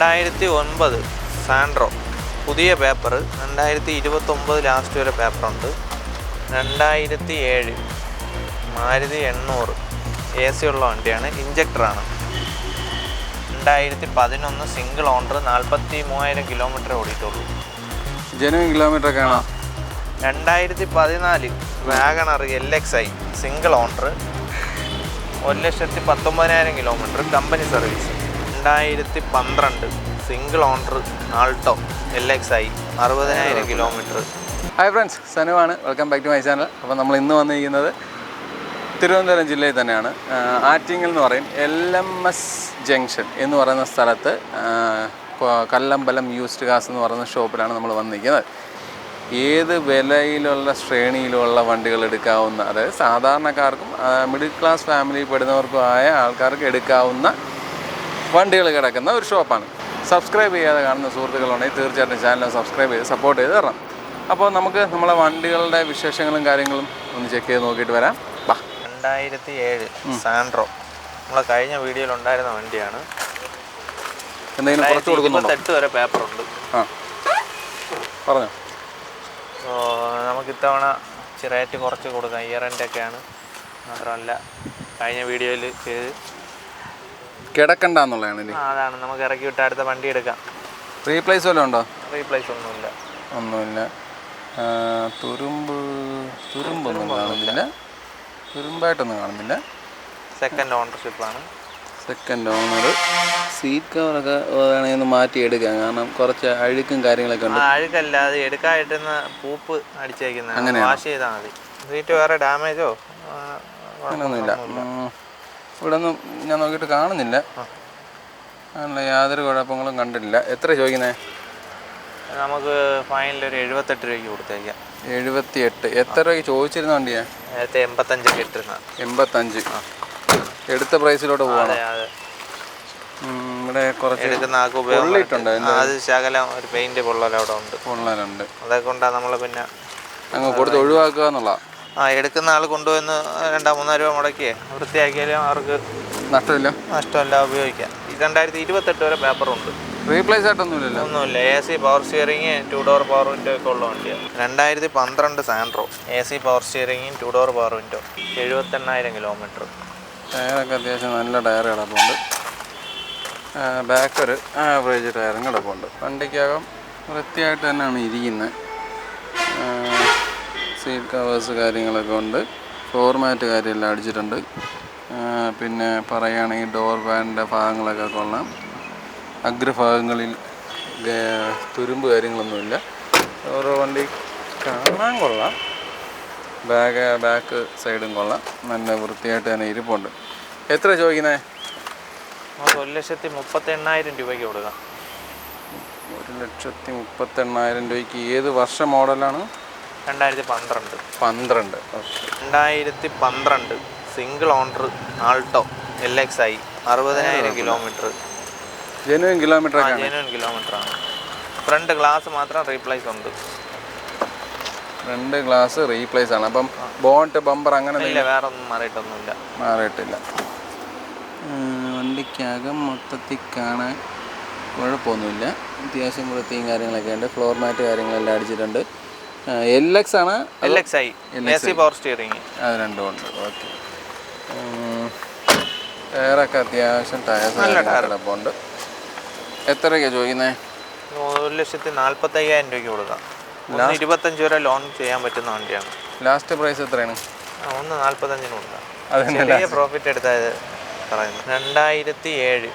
2009 Santro പുതിയ paper, 2029 last വരെ പേപ്പറുണ്ട്. 2007 Maruti 800 AC ഉള്ള വണ്ടിയാണ്, ഇഞ്ചക്ടറാണ്. 2011 സിംഗിൾ ഓണർ, 43,000 കിലോമീറ്റർ ഓടിയിട്ടുള്ളൂ. ജനുവൻ കിലോമീറ്റർ ഒക്കെ ആണോ? 2014 WagonR LXi single owner, 1,19,000 kilometre company service. 2012 single owner Alto LXi 60,000 kilometre. Hi friends, സനുവാണ്. Welcome back to my channel. അപ്പോൾ നമ്മൾ ഇന്ന് വന്നിരിക്കുന്നത് തിരുവനന്തപുരം ജില്ലയിൽ തന്നെയാണ്. ആറ്റിങ്ങൽ എന്ന് പറയും, LMS ജംഗ്ഷൻ എന്ന് പറയുന്ന സ്ഥലത്ത് കല്ലമ്പലം യൂസ്ഡ് കാസ് എന്ന് പറയുന്ന ഷോപ്പിലാണ് നമ്മൾ വന്നിരിക്കുന്നത്. ഏത് വിലയിലുള്ള ശ്രേണിയിലുള്ള വണ്ടികൾ എടുക്കാവുന്ന, അതായത് സാധാരണക്കാർക്കും മിഡിൽ ക്ലാസ് ഫാമിലിയിൽ പെടുന്നവർക്കും ആയ ആൾക്കാർക്ക് എടുക്കാവുന്ന വണ്ടികൾ കിടക്കുന്ന ഒരു ഷോപ്പാണ്. സബ്സ്ക്രൈബ് ചെയ്യാതെ കാണുന്ന സുഹൃത്തുക്കളുണ്ടെങ്കിൽ തീർച്ചയായിട്ടും ചാനൽ സബ്സ്ക്രൈബ് ചെയ്ത് സപ്പോർട്ട് ചെയ്ത് തരണം. അപ്പോൾ നമുക്ക് നമ്മളെ വണ്ടികളുടെ വിശേഷങ്ങളും കാര്യങ്ങളും ഒന്ന് ചെക്ക് ചെയ്ത് നോക്കിയിട്ട് വരാം. 2007 സാൻഡ്രോ നമ്മളെ കഴിഞ്ഞ വീഡിയോയിൽ ഉണ്ടായിരുന്ന വണ്ടിയാണ്. എന്തെങ്കിലും കുറച്ച് കൊടുക്കുന്നുണ്ടോ? 28 വരെ പേപ്പറുണ്ട്. പറഞ്ഞോ. നമുക്ക് ഇത്തവണ റേറ്റ് കുറച്ച് കൊടുക്കാം. ഇയർ എൻഡ് ഒക്കെയാണ്. മാത്രമല്ല കഴിഞ്ഞ വീഡിയോയിൽ ചെയ്ത് കിടക്കണ്ടെന്നുള്ളതാണ്. അതാണ് നമുക്ക് ഇറക്കി വിട്ട് അടുത്ത വണ്ടി എടുക്കാം. റീപ്ലേസ് വല്ലതും ഉണ്ടോ? റീപ്ലേസ് ഒന്നുമില്ല. തുരുമ്പൊന്നും കാണുന്നില്ല. തുരുമ്പായിട്ടൊന്നും കാണുന്നില്ല. സെക്കൻഡ് ഓണർഷിപ്പാണ്. Second owner. സീറ്റ് കവറൊക്കെ വേണമെങ്കിൽ ഒന്ന് മാറ്റിയെടുക്കാം, കാരണം കുറച്ച് അഴുക്കും കാര്യങ്ങളൊക്കെ ഉണ്ട്. അഴുക്കല്ല, അത് എടുക്കാതിട്ടുന്ന പൂപ്പ് അടിച്ചേക്കുന്നത്, അങ്ങനെ വാഷ് ചെയ്താൽ മതി. സീറ്റ് വേറെ ഡാമേജോ അങ്ങനെയൊന്നുമില്ല. ഇവിടെ ഒന്നും ഞാൻ നോക്കിയിട്ട് കാണുന്നില്ല. അങ്ങനെ യാതൊരു കുഴപ്പങ്ങളും കണ്ടിട്ടില്ല. എത്ര ചോദിക്കുന്നത്? നമുക്ക് ഫൈനൽ ഒരു 78 രൂപയ്ക്ക് കൊടുത്തേക്കാം. 78. എത്ര രൂപയ്ക്ക് ചോദിച്ചിരുന്ന വണ്ടിയാണ്? നേരത്തെ 85 ഇട്ടിരുന്ന. 85 എടുത്ത പ്രൈസിലോട്ട് പോകണം. ഇവിടെ കുറച്ച് എടുക്കുന്ന ആൾക്ക് ഉപയോഗിച്ചിട്ടുണ്ട്. അത് ശകലം ഒരു പെയിന്റ് പൊള്ളൽ അവിടെ ഉണ്ട്. പൊള്ളലുണ്ട്. അതൊക്കെ കൊണ്ടാണ് നമ്മൾ പിന്നെ അങ്ങ് കൊടുത്ത് ഒഴിവാക്കുക എന്നുള്ള. എടുക്കുന്ന ആൾ കൊണ്ടുവന്ന് 2-3 രൂപ മുടക്കി വൃത്തിയാക്കിയാലും അവർക്ക് നഷ്ടമില്ല, ഉപയോഗിക്കാം. 2028 വരെ പേപ്പറുണ്ട്. റീപ്ലേസ് ആയിട്ടൊന്നുമില്ലല്ലോ? ഒന്നുമില്ല. AC power steering, 2 door power window ഒക്കെ ഉള്ള വണ്ടിയാണ്. 2012 സാൻഡ്രോ AC പവർ സ്റ്റിയറിങ്ങും 2 ഡോർ പവർ വിൻഡോ, 78,000 കിലോമീറ്റർ. ടയറൊക്കെ അത്യാവശ്യം നല്ല ടയർ കിടപ്പുണ്ട്. ബാക്ക് ഒരു ആവറേജ് ടയറും കിടപ്പുണ്ട്. വണ്ടിക്കകം വൃത്തിയായിട്ട് തന്നെയാണ് ഇരിക്കുന്നത്. സീറ്റ് കവേഴ്സ് കാര്യങ്ങളൊക്കെ ഉണ്ട്. ഫ്ലോർ മാറ്റ് കാര്യമെല്ലാം അടിച്ചിട്ടുണ്ട്. പിന്നെ പറയുകയാണെങ്കിൽ ഡോർ പാനിൻ്റെ ഭാഗങ്ങളൊക്കെ കൊള്ളാം. അഗ്രഭാഗങ്ങളിൽ തുരുമ്പ് കാര്യങ്ങളൊന്നുമില്ല. ഓരോ വണ്ടി കാണാൻ കൊള്ളാം. ബാക്ക് സൈഡും കൊള്ളാം. നല്ല വൃത്തിയായിട്ട് തന്നെ ഇരിപ്പുണ്ട്. എത്ര ചോദിക്കുന്നത്? നമുക്ക് 1,38,000 രൂപയ്ക്ക് കൊടുക്കാം. 1,38,000 രൂപയ്ക്ക്. ഏത് വർഷം മോഡലാണ്? 2012. Okay. 2012 single owner Alto LXi 60,000 kilometre. Genuine kilometre ആണ്. ഫ്രണ്ട് ഗ്ലാസ് മാത്രം റീപ്ലേസ് ഉണ്ട്. ഫ്രണ്ട് ഗ്ലാസ് റീപ്ലേസ് ആണ്. അപ്പം ബോണ്ട് ബമ്പർ അങ്ങനെ വേറെ ഒന്നും മാറിയിട്ടില്ല. വണ്ടിക്കകം മൊത്തത്തിൽ കാണാൻ കുഴപ്പമൊന്നുമില്ല. അത്യാവശ്യം വൃത്തിയും കാര്യങ്ങളൊക്കെ ഉണ്ട്. ഫ്ലോർ മാറ്റ് കാര്യങ്ങളെല്ലാം അടിച്ചിട്ടുണ്ട്. LX ആണ്. LXi AC പവർ സ്റ്റിയറിങ് അത് രണ്ടും ഉണ്ട്. ഓക്കെ. ടയറൊക്കെ അത്യാവശ്യം ടയർസുണ്ട്. എത്ര രൂപയ്ക്കാണ് ചോദിക്കുന്നത്? 1,45,000 രൂപയ്ക്ക് കൊടുക്കാം. 25 വരെ ലോൺ ചെയ്യാൻ പറ്റുന്ന വണ്ടിയാണ്. ലാസ്റ്റ് പ്രൈസ് എത്രയാണ്? 1,45 കൊടുക്കാം. ചെറിയ പ്രോഫിറ്റ് എടുത്താൽ പറയുന്നത്. 2007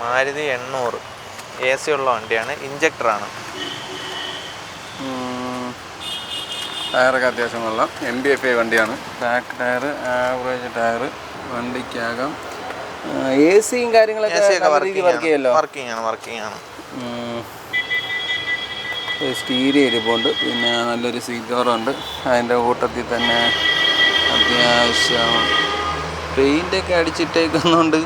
മാരുതി 800 AC ഉള്ള വണ്ടിയാണ്, ഇഞ്ചക്ടറാണ്. ടയറൊക്കെ അത്യാവശ്യം കൊള്ളാം. MBFI വണ്ടിയാണ്. Back tyre average tyre. വണ്ടിക്കകം AC-യും കാര്യങ്ങളൊക്കെ വർക്കിംഗ് ആണ്. സ്റ്റീരിയോ ഇരിപ്പുണ്ട്. പിന്നെ നല്ലൊരു സീറ്റ് കവറുണ്ട്. അതിൻ്റെ കൂട്ടത്തിൽ തന്നെ അത്യാവശ്യം പെയിൻ്റൊക്കെ അടിച്ചിട്ടേക്കുന്നുണ്ട്.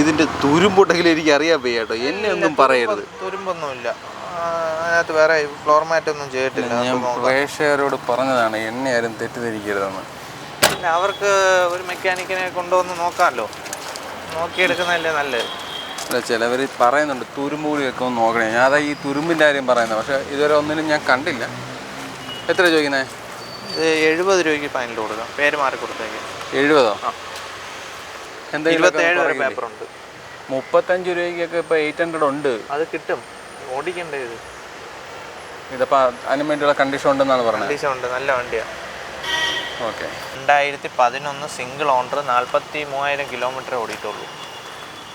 ഇതിൻ്റെ തുരുമ്പുണ്ടെങ്കിൽ എനിക്ക് അറിയാൻ വയ്യ കേട്ടോ. എന്നെ ഒന്നും പറയരുത്. തുരുമ്പൊന്നുമില്ല അതിനകത്ത്. വേറെ ഫ്ലോർ മാറ്റൊന്നും ചെയ്തിട്ടില്ല. ഞാൻ പ്രേക്ഷകരോട് പറഞ്ഞതാണ്, എന്നെ ആരും തെറ്റിദ്ധരിക്കരുതെന്ന്. അവർക്ക് ഒരു മെക്കാനിക്കിനെ കൊണ്ടുവന്ന് നോക്കാമല്ലോ. നോക്കിയെടുക്കുന്നതല്ലേ നല്ലത്. അല്ല ചിലവർ പറയുന്നുണ്ട് തുരുമ്പ് കൂടി വെക്കുമെന്ന് നോക്കണേ. ഞാൻ അതാ ഈ തുരുമ്പിൻ്റെ കാര്യം പറയുന്നത്. പക്ഷേ ഇതുവരെ ഒന്നിനും ഞാൻ കണ്ടില്ല. എത്ര ചോദിക്കുന്നത്? ഇത് 70 രൂപയ്ക്ക് ഫൈനൽ കൊടുക്കാം, പേര് മാറി കൊടുത്തേക്ക്. 70? ആ, എന്തെങ്കിലും 27 വരെ പേപ്പറുണ്ട്. 35 രൂപയ്ക്കൊക്കെ ഇപ്പോൾ 800 ഉണ്ട്. അത് കിട്ടും, ഓടിക്കണ്ടേ ഇത്. ഇതിപ്പോൾ അതിന് വേണ്ടിയുള്ള കണ്ടീഷൻ ഉണ്ടെന്നാണ് പറഞ്ഞത്. കണ്ടീഷൻ ഉണ്ട്, നല്ല വണ്ടിയാണ്. ഓക്കെ. 2011 സിംഗിൾ ഓണർ, 43,000 കിലോമീറ്റർ ഓടിയിട്ടുള്ളൂ.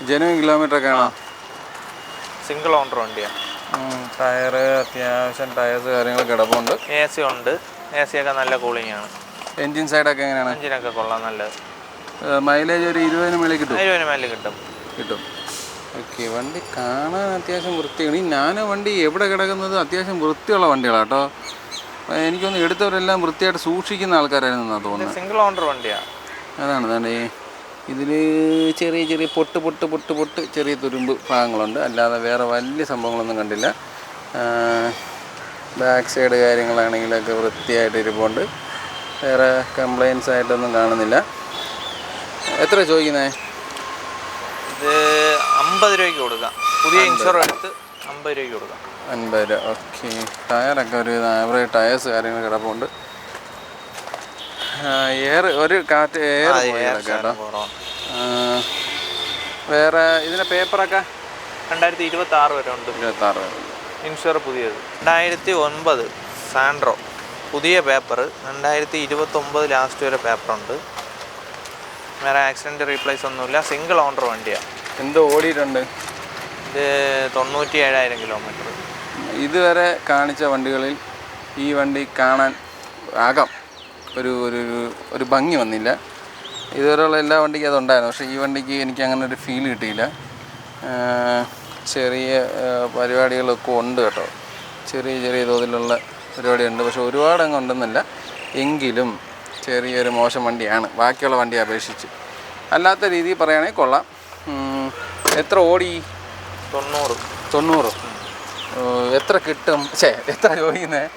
ജനുവൻ കിലോമീറ്റർ ഒക്കെ ആണോ? സിംഗിൾ ഓണർ വണ്ടിയാണ്. ടയറ് അത്യാവശ്യം ടയേഴ്സ് കാര്യങ്ങൾ കിടപ്പുണ്ട്. AC ഉണ്ട്, AC ഒക്കെ നല്ല കൂളിംഗ് ആണ്. എൻജിൻ സൈഡൊക്കെ എങ്ങനെയാണ്? എഞ്ചിനൊക്കെ കൊള്ളാം, നല്ലത്. മൈലേജ് ഒരു 20 മേളിൽ കിട്ടും. 20 മേലെ കിട്ടും. ഓക്കെ. വണ്ടി കാണാൻ അത്യാവശ്യം വൃത്തിയാണ്. ഈ നാനോ വണ്ടി എവിടെ കിടക്കുന്നത് അത്യാവശ്യം വൃത്തിയുള്ള വണ്ടികളാണ് കേട്ടോ. എനിക്കൊന്ന് എടുത്തവരെല്ലാം വൃത്തിയായിട്ട് സൂക്ഷിക്കുന്ന ആൾക്കാരായിരുന്നു എന്നാണ് തോന്നുന്നത്. സിംഗിൾ ഓണർ വണ്ടിയാണ്. അതാണ് അതാണ് ഇതിൽ ചെറിയ ചെറിയ പൊട്ട് ചെറിയ തുരുമ്പ് ഭാഗങ്ങളുണ്ട്. അല്ലാതെ വേറെ വലിയ സംഭവങ്ങളൊന്നും കണ്ടില്ല. ബാക്ക് സൈഡ് കാര്യങ്ങളാണെങ്കിലൊക്കെ വൃത്തിയായിട്ട് ഇരിപ്പുണ്ട്. വേറെ കംപ്ലയിൻസ് ആയിട്ടൊന്നും കാണുന്നില്ല. എത്ര ചോദിക്കുന്നത്? ഇത് 50 രൂപയ്ക്ക് കൊടുക്കാം. പുതിയ ഇൻഷുർ എടുത്ത് 50 രൂപയ്ക്ക് കൊടുക്കാം. 50 രൂപ. ഓക്കെ. ടയറൊക്കെ ഒരു ആവറേജ് ടയേഴ്സ് കാര്യങ്ങൾ കിടപ്പുണ്ട്. ഒരു കാറ്റ് എയർ കേട്ടോ. വേറെ ഇതിൻ്റെ പേപ്പറൊക്കെ 2026 വരെ ഉണ്ട്. 26 വരെ. ഇൻഷുർ പുതിയത്. 2009 സാൻഡ്രോ, പുതിയ പേപ്പർ. 2029 ലാസ്റ്റ് വരെ പേപ്പറുണ്ട്. വേറെ ആക്സിഡൻറ്റ് റീപ്ലേസ് ഒന്നുമില്ല. സിംഗിൾ ഓണർ വണ്ടിയാണ്. എന്തോ ഓടിയിട്ടുണ്ട്? ഇത് 97,000 കിലോമീറ്റർ. ഇതുവരെ കാണിച്ച വണ്ടികളിൽ ഈ വണ്ടി കാണാൻ ആകാം ഒരു ഒരു ഒരു ഭംഗി വന്നില്ല. ഇതുവരെയുള്ള എല്ലാ വണ്ടിക്കും അതുണ്ടായിരുന്നു. പക്ഷേ ഈ വണ്ടിക്ക് എനിക്ക് അങ്ങനെ ഒരു ഫീൽ കിട്ടിയില്ല. ചെറിയ പരിപാടികളൊക്കെ ഉണ്ട് കേട്ടോ. ചെറിയ ചെറിയ തോതിലുള്ള പരിപാടിയുണ്ട്. പക്ഷെ ഒരുപാട് അങ്ങ് ഉണ്ടെന്നല്ല. എങ്കിലും ചെറിയൊരു മോശം വണ്ടിയാണ് ബാക്കിയുള്ള വണ്ടിയെ അപേക്ഷിച്ച്. അല്ലാത്ത രീതിയിൽ പറയുകയാണെങ്കിൽ കൊള്ളാം. എത്ര ഓടി? 90. എത്ര കിട്ടും? എത്ര ചോദിക്കുന്നത്?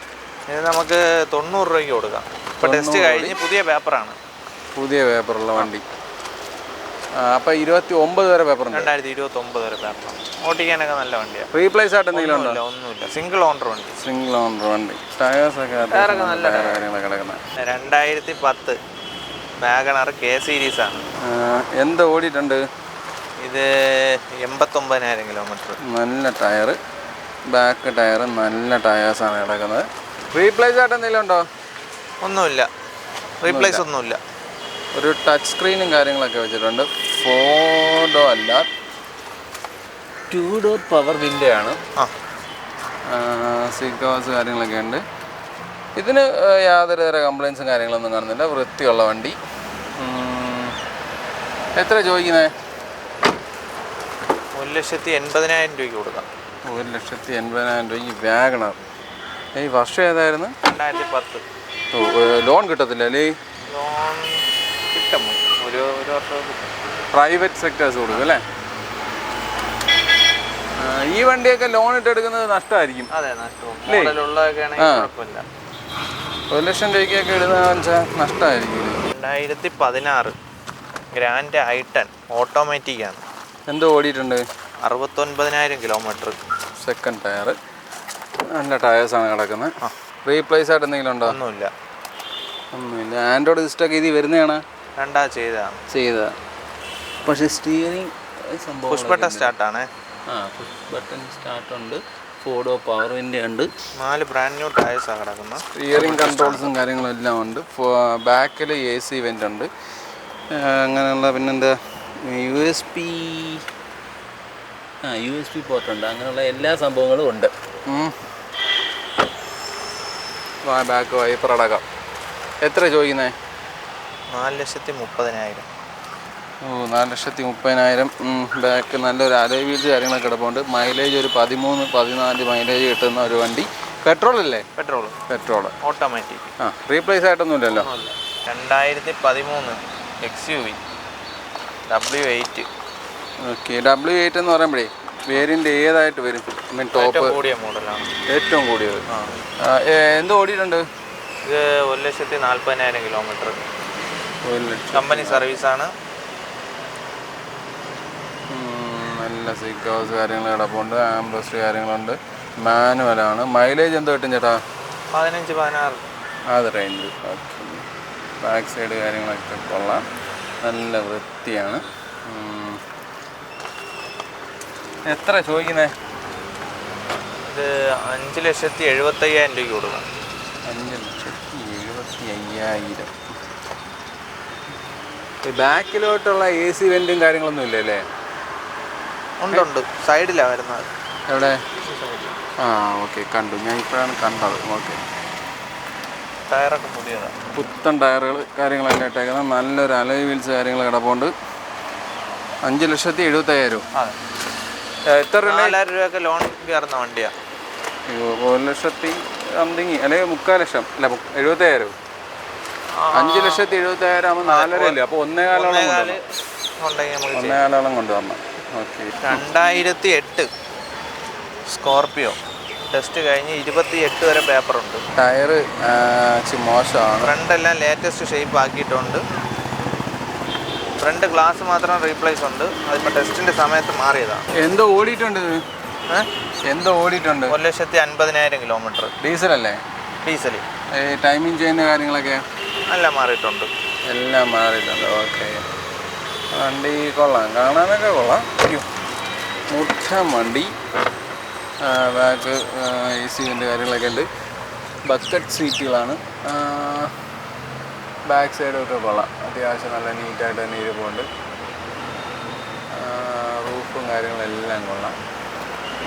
ഇത് നമുക്ക് 90 രൂപയ്ക്ക് കൊടുക്കാം. ഇപ്പോൾ ടെസ്റ്റ് കഴിഞ്ഞ് പുതിയ പേപ്പറാണ്. പുതിയ പേപ്പറുള്ള വണ്ടി. അപ്പോൾ 29 വരെ പേപ്പറുണ്ട്. 2029 വരെ പേപ്പറാണ്. ഓടിക്കാനൊക്കെ നല്ല വണ്ടിയാണ്. റീപ്ലേസ് ആയിട്ട് എന്തെങ്കിലും ഉണ്ടോ? ഒന്നുമില്ല. സിംഗിൾ ഓണർ വണ്ടി. ടയേഴ്സൊക്കെ നല്ല കാര്യങ്ങളൊക്കെ കിടക്കുന്നത്. 2010 വാഗണർ K സീരീസാണ്. എന്ത് ഓടിയിട്ടുണ്ട്? ഇത് 89,000 കിലോമീറ്റർ. നല്ല ടയറ്, ബാക്ക് ടയർ നല്ല ടയേഴ്സാണ് കിടക്കുന്നത്. റീപ്ലേസ് ആയിട്ട് എന്തെങ്കിലും ഉണ്ടോ? ഒന്നുമില്ല, റീപ്ലേസ് ഒന്നുമില്ല. ഒരു ടച്ച് സ്ക്രീനും കാര്യങ്ങളൊക്കെ വെച്ചിട്ടുണ്ട്. 4 ഡോർ അല്ല, 2 ഡോർ പവർ വിൻഡോ ആണ്. സീറ്റ് കവേഴ്സ് കാര്യങ്ങളൊക്കെ ഉണ്ട്. ഇതിന് യാതൊരു തര കംപ്ലയിൻസും കാര്യങ്ങളൊന്നും കാണുന്നില്ല. വൃത്തിയുള്ള വണ്ടി. എത്ര ചോദിക്കുന്നത്? 1,80,000 രൂപയ്ക്ക് കൊടുക്കാം. 1,80,000 രൂപയ്ക്ക് വാഗണർ. ഈ വർഷം ഏതായിരുന്നു? 2010. ലോൺ കിട്ടത്തില്ല അല്ലേ? ലോൺ കിട്ടും, ഒരു വർഷം കിട്ടും. പ്രൈവറ്റ് സെക്ടേഴ്സ് കൊടുക്കും അല്ലേ? ഈ വണ്ടിയൊക്കെ ലോൺ ഇട്ടെടുക്കുന്നത് നഷ്ടമായിരിക്കും. അതെ, നഷ്ടവും. മോഡലുള്ളതൊക്കെ ആണെങ്കിൽ കുഴപ്പമില്ല. 1,00,000 രൂപയ്ക്കൊക്കെ ഇടുന്നതെന്ന് വെച്ചാൽ നഷ്ടമായിരിക്കും. 2016 ഗ്രാൻഡ് I10 ഓട്ടോമാറ്റിക്കാണ്. എന്തോ ഓടിയിട്ടുണ്ട്? 69,000 കിലോമീറ്റർ. സെക്കൻഡ് ടയർ, നല്ല ടയേഴ്സാണ് കിടക്കുന്നത്. റീപ്ലേസ് ആയിട്ട് എന്തെങ്കിലും ഉണ്ടോ? ഒന്നുമില്ല. ആൻഡ്രോയിഡ് സിസ്റ്റമൊക്കെ ഇതിൽ വരുന്നതാണ്. ചെയ്തതാ. പക്ഷേ സ്റ്റിയറിംഗ് സംഭവം പുഷ് ബട്ടൺ സ്റ്റാർട്ടാണ്. പുഷ് ബട്ടൺ സ്റ്റാർട്ടുണ്ട്. 4 ഡോർ പവർ വിൻഡോ ഉണ്ട്. 4 ബ്രാൻഡ് ന്യൂ ടയേഴ്സാണ് കിടക്കുന്നത്. സ്റ്റിയറിംഗ് കൺട്രോൾസും കാര്യങ്ങളും എല്ലാം ഉണ്ട്. ബാക്കിൽ AC വെൻ്റ് ഉണ്ട്. അങ്ങനെയുള്ള പിന്നെന്താ USB പോർട്ടുണ്ട്. അങ്ങനെയുള്ള എല്ലാ സംഭവങ്ങളും ഉണ്ട്. ബാക്ക് വൈപ്പർ അടക്കം. എത്ര ചോദിക്കുന്നത്? 4,30,000. 4,30,000. ബാക്ക് നല്ലൊരു അലോയ് വീൽസ് കാര്യങ്ങളൊക്കെ കിടപ്പുണ്ട്. മൈലേജ് ഒരു 13-14 മൈലേജ് കിട്ടുന്ന ഒരു വണ്ടി. പെട്രോൾ അല്ലേ? Petrol automatic. റീപ്ലേസ് ആയിട്ടൊന്നും ഇല്ലല്ലോ. 2013 XUV W8. ഓക്കെ. W8 എന്ന് പറയുമ്പോഴേ വേരിയൻ്റ് ഏതായിട്ട് വരും? ടോപ്പ് കൂടിയ മോഡലാണ്. ഏറ്റവും കൂടിയത്. എന്തോ ഓടിയിട്ടുണ്ട്? ഇത് 1,40,000 കിലോമീറ്റർ. കമ്പനി സർവീസാണ്. നല്ല നല്ല സീറ്റ് കവേഴ്സ് കാര്യങ്ങൾ കിടപ്പുണ്ട്. ആംബ്രസ്റ്റ് കാര്യങ്ങളുണ്ട്. മാനുവലാണ്. മൈലേജ് എന്തോ കിട്ടും ചേട്ടാ? 15-16 അത് റേഞ്ച്. ഓക്കെ. ബാക്ക് സൈഡ് കാര്യങ്ങളൊക്കെ കൊള്ളാം. നല്ല വൃത്തിയാണ്. എത്ര ചോദിക്കുന്നത്? ഇത് 5,75,000 രൂപയ്ക്ക് കൊടുക്കാം. 5,75,000. ഈ ബാക്കിലോട്ടുള്ള AC വെൻറ്റും കാര്യങ്ങളൊന്നും ഇല്ല അല്ലേ? ഉണ്ട്, സൈഡിലാണ് വരുന്നത്. എവിടെ? ആ ഓക്കെ, കണ്ടു. ഞാൻ ഇപ്പോഴാണ് കണ്ടത്. ഓക്കെ. ടയറൊക്കെ പുതിയതാണ്. പുത്തൻ ടയറുകൾ കാര്യങ്ങളെല്ലാം ഇട്ടേക്കുന്നത്. നല്ലൊരു അലോയ് വീൽസ് കാര്യങ്ങൾ കിടപ്പുണ്ട്. 5,75,000. അതെ. എത്ര രൂപ? 4,000 രൂപയൊക്കെ ലോൺ കയറുന്ന വണ്ടിയാണ്. 1,00,000 സംതിങ് അല്ലെങ്കിൽ 3,00,000 അല്ല 70,000. 5,70,000 ആകുമ്പോൾ 4,500 അല്ലേ? അപ്പോൾ 1,4,000 കൊണ്ടുവരണം. ഓക്കെ. 2008 സ്കോർപിയോ ടെസ്റ്റ് കഴിഞ്ഞ് 28 വരെ പേപ്പറുണ്ട്. ടയറ് മോശമാണ്. ഫ്രണ്ടെല്ലാം ലേറ്റസ്റ്റ് ഷേപ്പ് ആക്കിയിട്ടുണ്ട്. ഫ്രണ്ട് ഗ്ലാസ് മാത്രം റീപ്ലേസ് ഉണ്ട്. അതിപ്പോൾ ടെസ്റ്റിൻ്റെ സമയത്ത് മാറിയതാണ്. എന്തോ ഓടിയിട്ടുണ്ട് ഇത്? എന്തോ ഓടിയിട്ടുണ്ട്? 1,50,000 കിലോമീറ്റർ. ഡീസലല്ലേ? ഡീസൽ. ടൈമിങ് ചെയ്യുന്ന കാര്യങ്ങളൊക്കെ എല്ലാം മാറിയിട്ടുണ്ട്. എല്ലാം മാറിയിട്ടുണ്ട്. ഓക്കെ. വണ്ടി കൊള്ളാം, കാണാനൊക്കെ കൊള്ളാം. മുട്ടൻ വണ്ടി. ബാക്ക് AC വെൻ്റ് കാര്യങ്ങളൊക്കെ ഉണ്ട്. ബക്കറ്റ് സീറ്റുകളാണ്. ബാക്ക് സൈഡൊക്കെ കൊള്ളാം. അത്യാവശ്യം നല്ല നീറ്റായിട്ട് തന്നെ ഇരിപ്പുണ്ട്. റൂഫും കാര്യങ്ങളെല്ലാം കൊള്ളാം.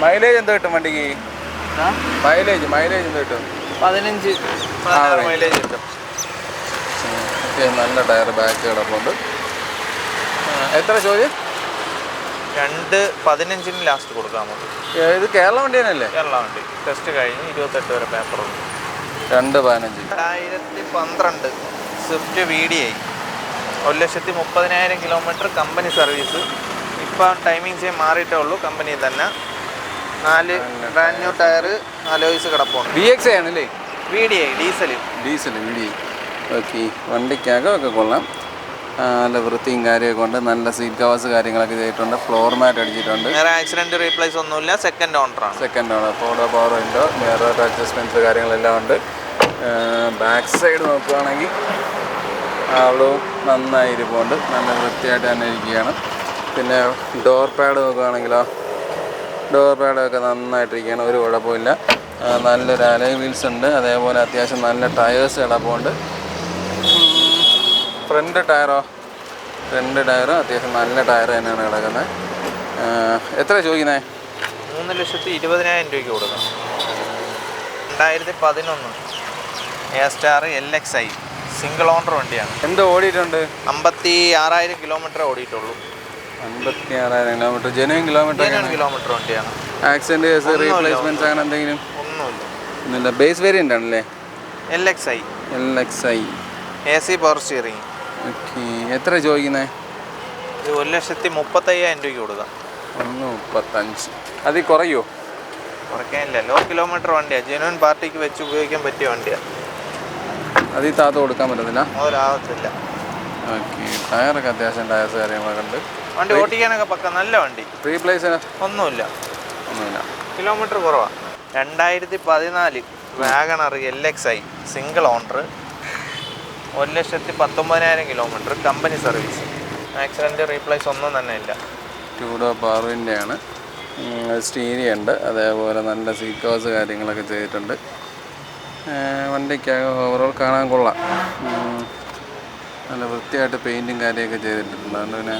മൈലേജ് എന്തോ കിട്ടും വണ്ടിക്ക്? മൈലേജ് എന്തോ കിട്ടും? 15-16 മൈലേജ് കിട്ടും. ഓക്കെ. നല്ല ടയർ ബാക്ക് കിടപ്പുണ്ട്. എത്ര ചോദ്യം? 2,15 ലാസ്റ്റ് കൊടുക്കാൻ മതി. ഇത് കേരള വണ്ടി തന്നെയല്ലേ? കേരള വണ്ടി. ടെസ്റ്റ് കഴിഞ്ഞ് 28 വരെ പേപ്പറുണ്ട്. 2,15. 2012 Swift VDI 1,30,000 kilometre company service. ഇപ്പം ടൈമിങ് ചെയ്യാൻ മാറിയിട്ടേ ഉള്ളൂ. കമ്പനി തന്നെ 4 ബ്രാൻഡ് ന്യൂ ടയർ, അലോയ്സ് കിടപ്പുണ്ട്. VX ആണല്ലേ? VDI diesel VDI. ഓക്കെ. വണ്ടിക്കകമൊക്കെ കൊള്ളാം. നല്ല വൃത്തിയും കാര്യമൊക്കെ ഉണ്ട്. നല്ല സീറ്റ് കവേഴ്സ് കാര്യങ്ങളൊക്കെ ചെയ്തിട്ടുണ്ട്. ഫ്ലോർ മാറ്റ് അടിച്ചിട്ടുണ്ട്. വേറെ ആക്സിഡൻറ്റ് റീപ്ലേസ് ഒന്നുമില്ല. സെക്കൻഡ് ഓണറാണ്. പവർ വിൻഡോ, മിറർ അഡ്ജസ്റ്റ്മെൻറ്റ്സ് കാര്യങ്ങളെല്ലാം ഉണ്ട്. ബാക്ക് സൈഡ് നോക്കുകയാണെങ്കിൽ അവിടവും നന്നായി ഇരിപ്പുണ്ട്. നല്ല വൃത്തിയായിട്ട് തന്നെ ഇരിക്കുകയാണ്. പിന്നെ ഡോർ പാഡ് നോക്കുകയാണെങ്കിലോ, ഡോർ പാഡൊക്കെ നന്നായിട്ടിരിക്കുകയാണ്. ഒരു കുഴപ്പമില്ല. നല്ലൊരു അലോയ് വീൽസ് ഉണ്ട്. അതേപോലെ അത്യാവശ്യം നല്ല ടയേഴ്സ് കിടപ്പുണ്ട്. ഫ്രണ്ട് ടയറോ? ഫ്രണ്ട് ടയറും അത്യാവശ്യം നല്ല ടയർ തന്നെയാണ് കിടക്കുന്നത്. എത്ര ചോദിക്കുന്നത്? 3,20,000 രൂപയ്ക്ക് കൊടുക്കാം. 2011 A-Star LXi സിംഗിൾ ഓണർ വണ്ടിയാണ്. എന്തോ ഓടിയിട്ടുണ്ട്? 56,000 കിലോമീറ്റർ ഓടിയിട്ടുള്ളൂ. 56,000 കിലോമീറ്റർ. ജെനുവിൻ കിലോമീറ്റർ വണ്ടിയാണ്. ആക്സിഡൻറ്റ് കേസ്, റീപ്ലേസ്മെൻറ്റ്സ് അങ്ങനെ എന്തെങ്കിലും? ഒന്നുമില്ല. ബേസ് വേരിയൻ്റ് ആണല്ലേ? LXi AC power steering. Okay. എത്ര ചോദിക്കുന്നത്? ഇത് 1,35,000 രൂപയ്ക്ക് കൊടുക്കാം. 1,35. അതിൽ കുറയുമോ? കുറയ്ക്കാനില്ല. ലോ കിലോമീറ്റർ വണ്ടിയാണ്. ജെനുവിൻ പാർട്ടിക്ക് വെച്ച് ഉപയോഗിക്കാൻ പറ്റിയ വണ്ടിയാണ്. അതിൽ താത്ത കൊടുക്കാൻ പറ്റത്തില്ല? മുതലാകത്തില്ല. ഓക്കെ. ടയറൊക്കെ അത്യാവശ്യം ടയർസ് കാര്യങ്ങളൊക്കെ ഉണ്ട്. വണ്ടി ഓടിക്കാനൊക്കെ പക്ക നല്ല വണ്ടി. റീപ്ലേസ് ഒന്നുമില്ല. കിലോമീറ്റർ കുറവാണ്. 2014 WagonR LXi single owner 1,19,000 kilometre company service. Accident replace ഒന്നും തന്നെ ഇല്ല. 2 ഡോർ പവർ വിൻഡോ ആണ്. സ്റ്റീരിയോ ഉണ്ട്. അതേപോലെ നല്ല സീറ്റ് കവേഴ്സ് കാര്യങ്ങളൊക്കെ ചെയ്തിട്ടുണ്ട്. വണ്ടിക്കകം ഓവറോൾ കാണാൻ കൊള്ളാം. നല്ല വൃത്തിയായിട്ട് പെയിൻറ്റും കാര്യമൊക്കെ ചെയ്തിട്ടുണ്ട്. അതുകൊണ്ട് പിന്നെ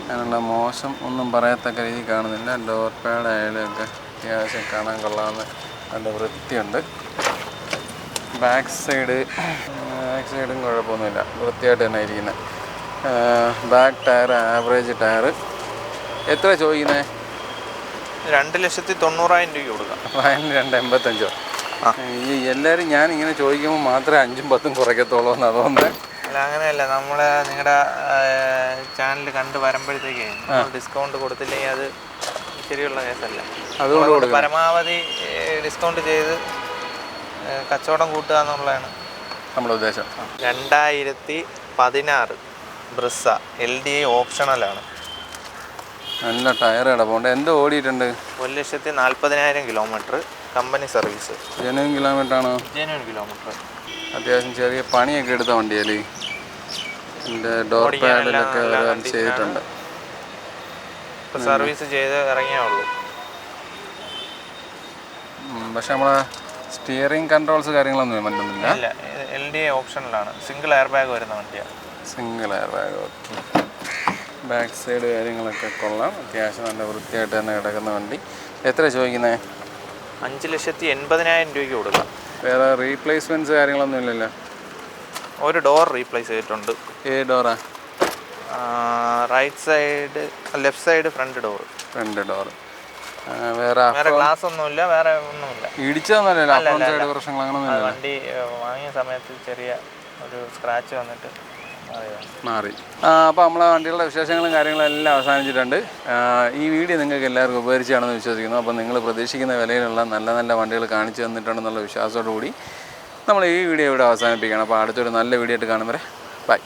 അതിനുള്ള മോശം ഒന്നും പറയത്തക്ക രീതി കാണുന്നില്ല. ഡോർ പാഡ് ആയാലും ഒക്കെ അത്യാവശ്യം കാണാൻ കൊള്ളാവുന്ന നല്ല വൃത്തിയുണ്ട്. ബാക്ക് സൈഡും കുഴപ്പമൊന്നുമില്ല. വൃത്തിയായിട്ട് തന്നെ ഇരിക്കുന്നത്. Back tyre average tyre. എത്ര ചോദിക്കുന്നത്? 2,90,000 രൂപയ്ക്ക് കൊടുക്കാം. അതിന് 2,85. ഈ എല്ലാവരും ഞാൻ ഇങ്ങനെ ചോദിക്കുമ്പോൾ മാത്രമേ 5ഉം 10ഉം കുറയ്ക്കത്തുള്ളൂ എന്ന് തോന്നുന്നത്. അല്ല, അങ്ങനെയല്ല. നമ്മൾ നിങ്ങളുടെ ചാനൽ കണ്ട് വരുമ്പോഴത്തേക്ക് ഡിസ്കൗണ്ട് കൊടുത്തില്ലെങ്കിൽ അത് ശരിയുള്ള കേസല്ല. അതുകൊണ്ട് പരമാവധി ഡിസ്കൗണ്ട് ചെയ്ത് കച്ചവടം കൂട്ടുക എന്നുള്ളതാണ് നമ്മുടെ ഉദ്ദേശം. 2016 ബ്രിസ LDI ഓപ്ഷണലാണ്. നല്ല ടയർ കിടപ്പുണ്ട്. എന്ത് ഓടിയിട്ടുണ്ട്? 1,40,000 kilometre. Company service. Genuine kilometre ആണോ? Genuine kilometre. അത്യാവശ്യം ചെറിയ പണിയൊക്കെ എടുത്ത വണ്ടിയല്ലേ? എൻ്റെ ഡോർ പാഡിലൊക്കെ ചെയ്തിട്ടുണ്ട്. സർവീസ് ചെയ്ത് ഇറങ്ങിയേ ഉള്ളൂ. പക്ഷെ നമ്മളെ സ്റ്റിയറിംഗ് കൺട്രോൾസ് കാര്യങ്ങളൊന്നും പറ്റുന്നില്ല. ഇല്ല, LDA ഓപ്ഷനിലാണ്. സിംഗിൾ എയർ ബാഗ് വരുന്ന വണ്ടിയാണ്. Single air bag. Okay. Back side കാര്യങ്ങളൊക്കെ കൊള്ളാം. അത്യാവശ്യം നല്ല വൃത്തിയായിട്ട് തന്നെ കിടക്കുന്ന വണ്ടി. എത്ര ചോദിക്കുന്നത്? 5,80,000 രൂപയ്ക്ക് കൊടുക്കാം. വേറെ റീപ്ലേസ്മെൻറ്റ്സ് കാര്യങ്ങളൊന്നും ഇല്ലല്ലോ? ഒരു ഡോർ റീപ്ലേസ് ചെയ്തിട്ടുണ്ട്. ഏത് ഡോറാ? Right side, left side front door. Front door. വേറെ ഗ്ലാസ് ഒന്നുമില്ല, വേറെ ഒന്നുമില്ല. ഇടിച്ചതൊന്നുമല്ലല്ലോ? സൈഡ് പ്രശ്നങ്ങൾ അങ്ങനെയൊന്നും? വണ്ടി വാങ്ങിയ സമയത്ത് ചെറിയ ഒരു സ്ക്രാച്ച് വന്നിട്ട് മാറി. അപ്പോൾ നമ്മളെ വണ്ടികളുടെ വിശേഷങ്ങളും കാര്യങ്ങളും എല്ലാം അവസാനിച്ചിട്ടുണ്ട്. ഈ വീഡിയോ നിങ്ങൾക്ക് എല്ലാവർക്കും ഉപകരിച്ചാണെന്ന് വിശ്വസിക്കുന്നു. അപ്പോൾ നിങ്ങൾ പ്രതീക്ഷിക്കുന്ന വിലയിലുള്ള നല്ല നല്ല വണ്ടികൾ കാണിച്ചു തന്നിട്ടുണ്ടെന്നുള്ള വിശ്വാസത്തോടു കൂടി നമ്മൾ ഈ വീഡിയോ ഇവിടെ അവസാനിപ്പിക്കണം. അപ്പോൾ അടുത്തൊരു നല്ല വീഡിയോ ആയിട്ട് കാണും വരെ ബൈ.